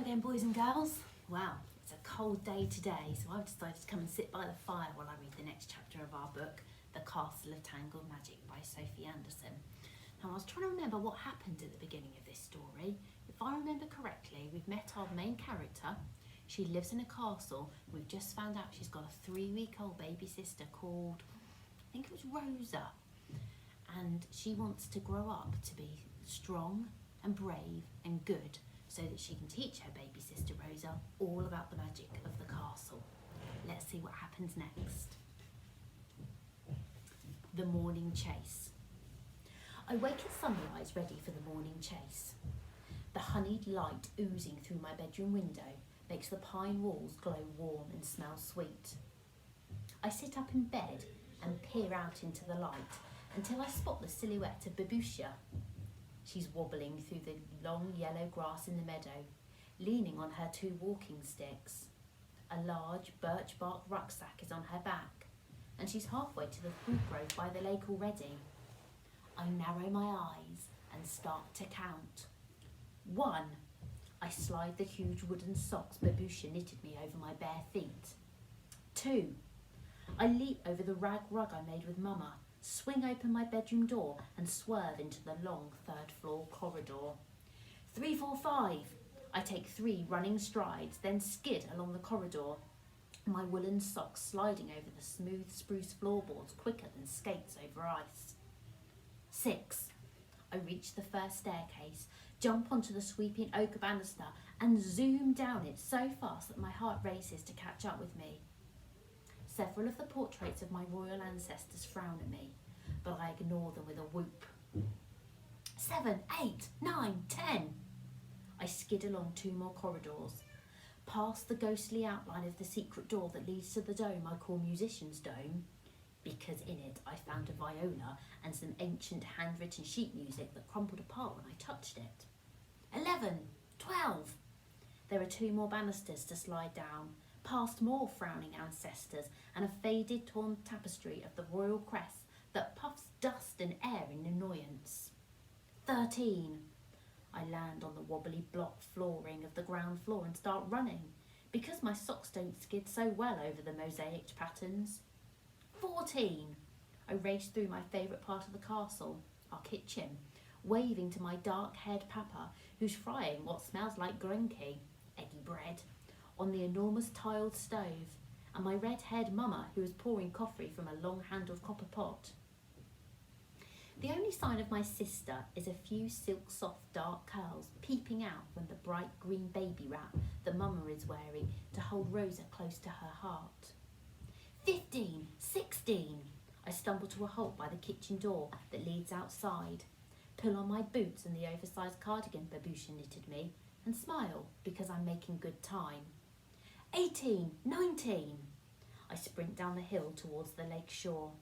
again, boys and girls. Well, it's a cold day today, so I've decided to come and sit by the fire while I read the next chapter of our book, The Castle of Tangled Magic by Sophie Anderson. Now, I was trying to remember what happened at the beginning of this story. If I remember correctly, we've met our main character. She lives in a castle. We've just found out she's got a 3-week-old baby sister called, I think it was Rosa. And she wants to grow up to be strong and brave and good, so that she can teach her baby sister Rosa all about the magic of the castle. Let's see what happens next. The morning chase. I wake at sunrise ready for the morning chase. The honeyed light oozing through my bedroom window makes the pine walls glow warm and smell sweet. I sit up in bed and peer out into the light until I spot the silhouette of Babusha. She's wobbling through the long yellow grass in the meadow, leaning on her 2 walking sticks. A large birch bark rucksack is on her back, and she's halfway to the fruit grove by the lake already. I narrow my eyes and start to count. 1. I slide the huge wooden socks Babusha knitted me over my bare feet. 2. I leap over the rag rug I made with Mama, swing open my bedroom door and swerve into the long 3rd floor corridor. 3, 4, 5. I take 3 running strides, then skid along the corridor, my woolen socks sliding over the smooth spruce floorboards quicker than skates over ice. 6. I reach the first staircase, jump onto the sweeping oak banister and zoom down it so fast that my heart races to catch up with me. Several of the portraits of my royal ancestors frown at me, but I ignore them with a whoop. 7, 8, 9, 10. I skid along 2 more corridors, past the ghostly outline of the secret door that leads to the dome I call Musician's Dome, because in it I found a viola and some ancient handwritten sheet music that crumpled apart when I touched it. 11, 12. There are 2 more banisters to slide down, past more frowning ancestors and a faded torn tapestry of the royal crest that puffs dust and air in annoyance. 13. I land on the wobbly block flooring of the ground floor and start running, because my socks don't skid so well over the mosaicked patterns. 14. I race through my favourite part of the castle, our kitchen, waving to my dark-haired papa, who's frying what smells like grunky, eggy bread, on the enormous tiled stove, and my red-haired mama, who is pouring coffee from a long-handled copper pot. The only sign of my sister is a few silk soft dark curls peeping out from the bright green baby wrap that Mama is wearing to hold Rosa close to her heart. 15, 16. I stumble to a halt by the kitchen door that leads outside, pull on my boots and the oversized cardigan Babusha knitted me, and smile because I'm making good time. 18, 19. I sprint down the hill towards the lake shore.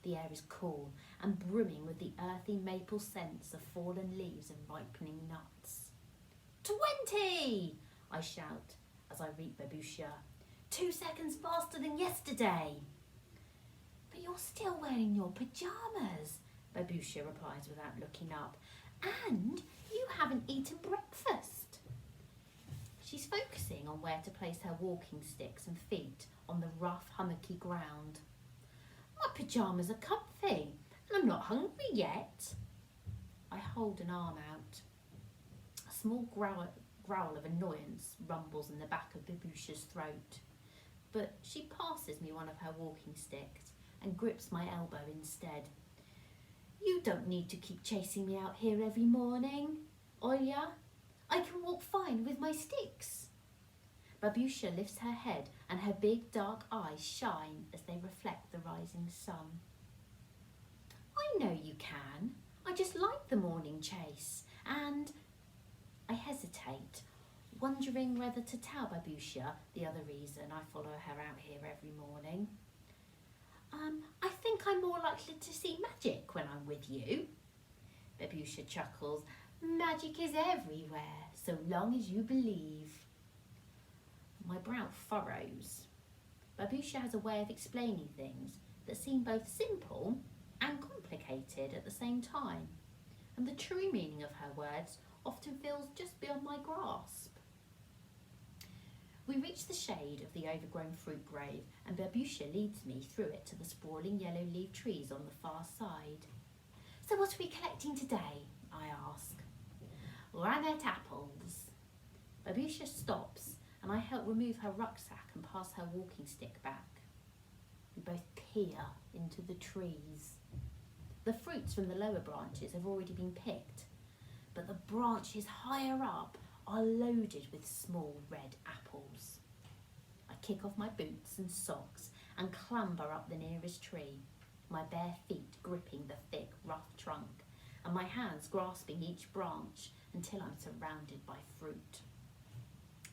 The air is cool and brimming with the earthy maple scents of fallen leaves and ripening nuts. 20! I shout as I reach Babusha. 2 seconds faster than yesterday. But you're still wearing your pyjamas, Babusha replies without looking up. And you haven't eaten breakfast. She's focusing on where to place her walking sticks and feet on the rough, hummocky ground. My pyjamas are comfy, and I'm not hungry yet. I hold an arm out. A small growl of annoyance rumbles in the back of Babusha's throat, but she passes me one of her walking sticks and grips my elbow instead. You don't need to keep chasing me out here every morning, Oya. I can walk fine with my sticks. Babusha lifts her head and her big dark eyes shine as they reflect the rising sun. I know you can. I just like the morning chase, and I hesitate, wondering whether to tell Babusha the other reason I follow her out here every morning. I think I'm more likely to see magic when I'm with you. Babusha chuckles. Magic is everywhere, so long as you believe. My brow furrows. Babusha has a way of explaining things that seem both simple and complicated at the same time, and the true meaning of her words often feels just beyond my grasp. We reach the shade of the overgrown fruit grove and Babusha leads me through it to the sprawling yellow-leaved trees on the far side. "So what are we collecting today?" I ask. "Granite apples." Babusha stops and I help remove her rucksack and pass her walking stick back. We both peer into the trees. The fruits from the lower branches have already been picked, but the branches higher up are loaded with small red apples. I kick off my boots and socks and clamber up the nearest tree, my bare feet gripping the thick, rough trunk and my hands grasping each branch until I'm surrounded by fruit.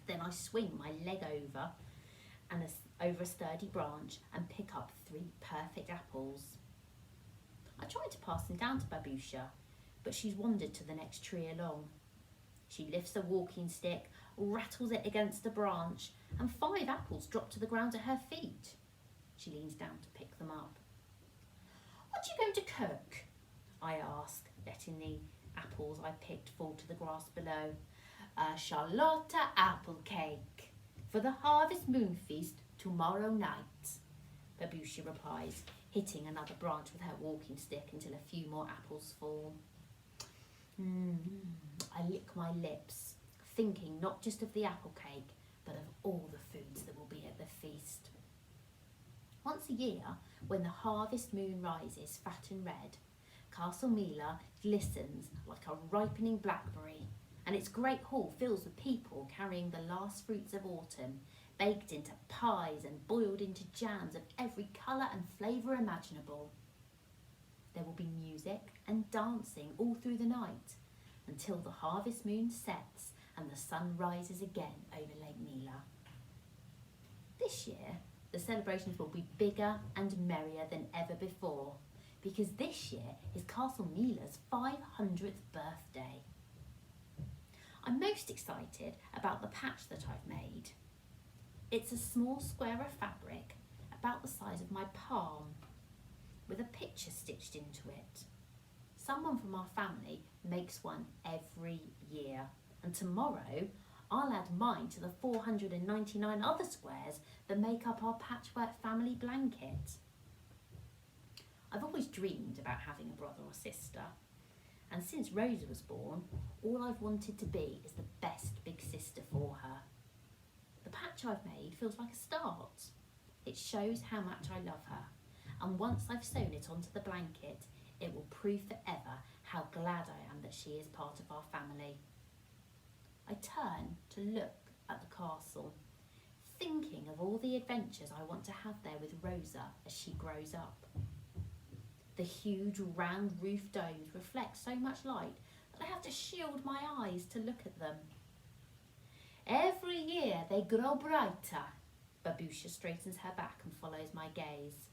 Then I swing my leg over a sturdy branch and pick up 3 perfect apples. I try to pass them down to Babusha, but she's wandered to the next tree along. She lifts a walking stick, rattles it against a branch, and 5 apples drop to the ground at her feet. She leans down to pick them up. "What are you going to cook?" I ask, letting the apples I picked fall to the grass below. "A Charlotta apple cake for the harvest moon feast tomorrow night," Babusha replies, hitting another branch with her walking stick until a few more apples fall. I lick my lips, thinking not just of the apple cake, but of all the foods that will be at the feast. Once a year, when the harvest moon rises fat and red, Castle Mila glistens like a ripening blackberry, and its great hall fills with people carrying the last fruits of autumn, baked into pies and boiled into jams of every colour and flavour imaginable. There will be music and dancing all through the night until the harvest moon sets and the sun rises again over Lake Mila. This year, the celebrations will be bigger and merrier than ever before, because this year is Castle Mila's 500th birthday. I'm most excited about the patch that I've made. It's a small square of fabric about the size of my palm, with a picture stitched into it. Someone from our family makes one every year, and tomorrow I'll add mine to the 499 other squares that make up our patchwork family blanket. I've always dreamed about having a brother or sister, and since Rosa was born, all I've wanted to be is the best big sister for her. The patch I've made feels like a start. It shows how much I love her, and once I've sewn it onto the blanket, it will prove forever how glad I am that she is part of our family. I turn to look at the castle, thinking of all the adventures I want to have there with Rosa as she grows up. The huge round roof domes reflect so much light that I have to shield my eyes to look at them. "Every year they grow brighter." Babusha straightens her back and follows my gaze.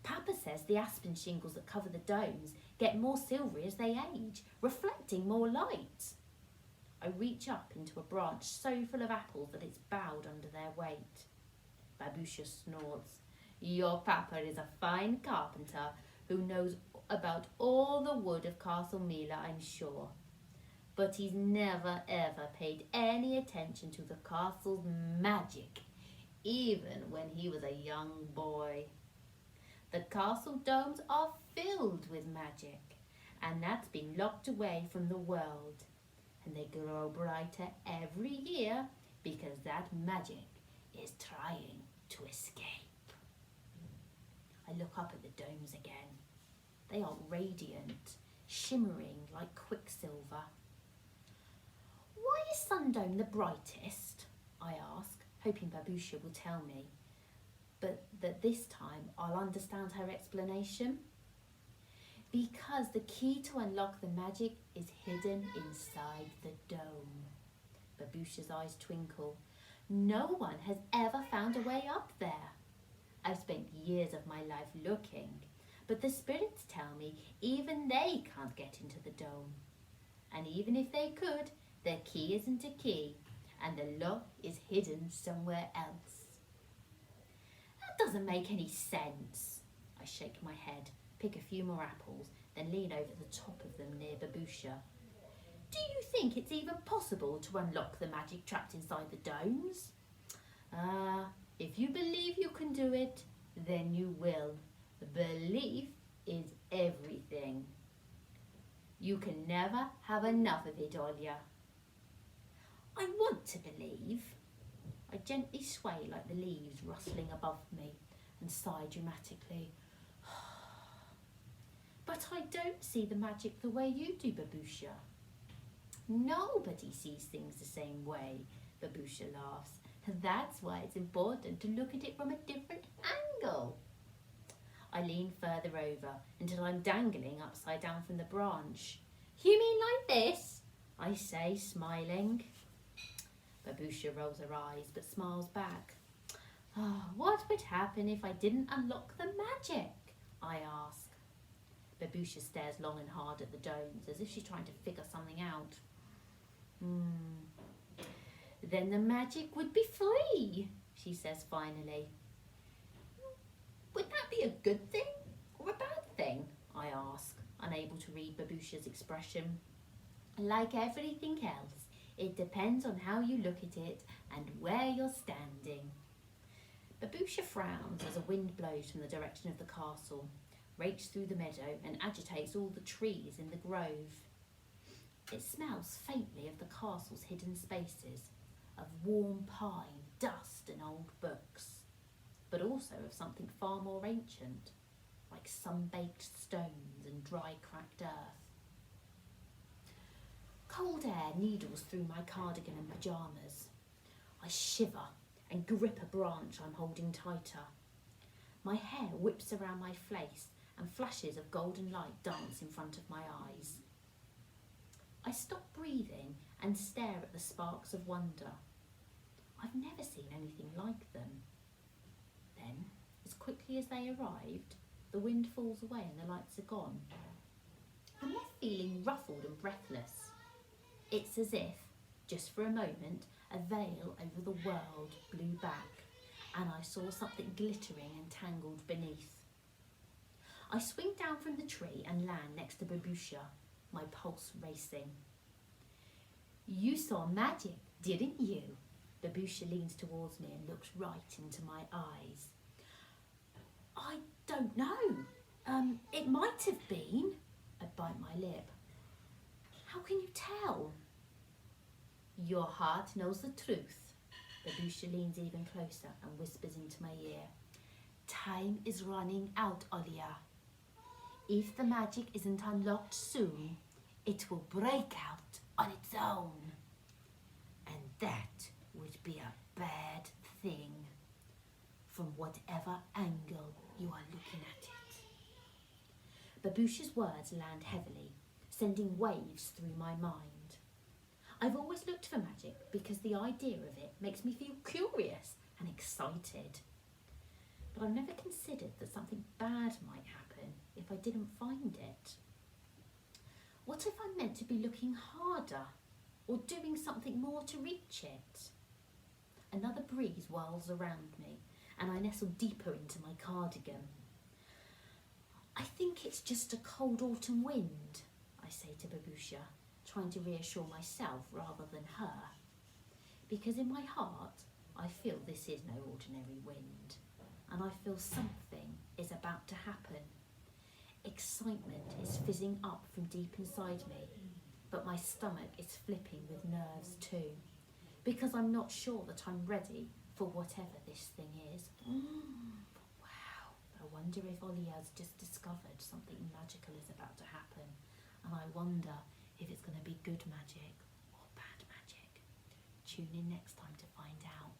"Papa says the aspen shingles that cover the domes get more silvery as they age, reflecting more light." I reach up into a branch so full of apples that it's bowed under their weight. Babusha snorts. "Your papa is a fine carpenter who knows about all the wood of Castle Mila, I'm sure. But he's never ever paid any attention to the castle's magic, even when he was a young boy. The castle domes are filled with magic, and that's been locked away from the world. And they grow brighter every year because that magic is trying to escape." I look up at the domes again. They are radiant, shimmering like quicksilver. "Why is Sundome the brightest?" I ask, hoping Babusha will tell me, but that this time I'll understand her explanation. "Because the key to unlock the magic is hidden inside the dome." Babusha's eyes twinkle. "No one has ever found a way up there. I've spent years of my life looking, but the spirits tell me even they can't get into the dome. And even if they could, their key isn't a key, and the lock is hidden somewhere else." "That doesn't make any sense." I shake my head, pick a few more apples, then lean over the top of them near Babusha. "Do you think it's even possible to unlock the magic trapped inside the domes?" If you believe you can do it, then you will. Belief is everything. You can never have enough of it, Olya. I want to believe. I gently sway like the leaves rustling above me and sigh dramatically. But I don't see the magic the way you do, Babusha. Nobody sees things the same way, Babusha laughs. That's why it's important to look at it from a different angle. I lean further over until I'm dangling upside down from the branch. You mean like this? I say, smiling. Babusha rolls her eyes but smiles back. What would happen if I didn't unlock the magic? I ask. Babusha stares long and hard at the domes as if she's trying to figure something out. Then the magic would be free, she says finally. Would that be a good thing or a bad thing? I ask, unable to read Babusha's expression. Like everything else, it depends on how you look at it and where you're standing. Babusha frowns as a wind blows from the direction of the castle, rakes through the meadow and agitates all the trees in the grove. It smells faintly of the castle's hidden spaces, of warm pine, dust and old books, but also of something far more ancient, like sun-baked stones and dry cracked earth. Cold air needles through my cardigan and pyjamas. I shiver and grip a branch I'm holding tighter. My hair whips around my face and flashes of golden light dance in front of my eyes. I stop breathing and stare at the sparks of wonder. I've never seen anything like them. Then, as quickly as they arrived, the wind falls away and the lights are gone. I'm left feeling ruffled and breathless. It's as if, just for a moment, a veil over the world blew back and I saw something glittering and tangled beneath. I swing down from the tree and land next to Babusha, my pulse racing. You saw magic, didn't you? Babusha leans towards me and looks right into my eyes. I don't know. It might have been. I bite my lip. How can you tell? Your heart knows the truth. Babusha leans even closer and whispers into my ear. Time is running out, Olya. If the magic isn't unlocked soon, it will break out on its own. And that would be a bad thing, from whatever angle you are looking at it. Babusha's words land heavily, sending waves through my mind. I've always looked for magic because the idea of it makes me feel curious and excited. But I've never considered that something bad might happen if I didn't find it. What if I'm meant to be looking harder or doing something more to reach it? Another breeze whirls around me and I nestle deeper into my cardigan. I think it's just a cold autumn wind, I say to Babusha, trying to reassure myself rather than her. Because in my heart, I feel this is no ordinary wind, and I feel something is about to happen. Excitement is fizzing up from deep inside me, but my stomach is flipping with nerves too, because I'm not sure that I'm ready for whatever this thing is. Wow, I wonder if Olya's just discovered something magical is about to happen, and I wonder if it's going to be good magic or bad magic. Tune in next time to find out.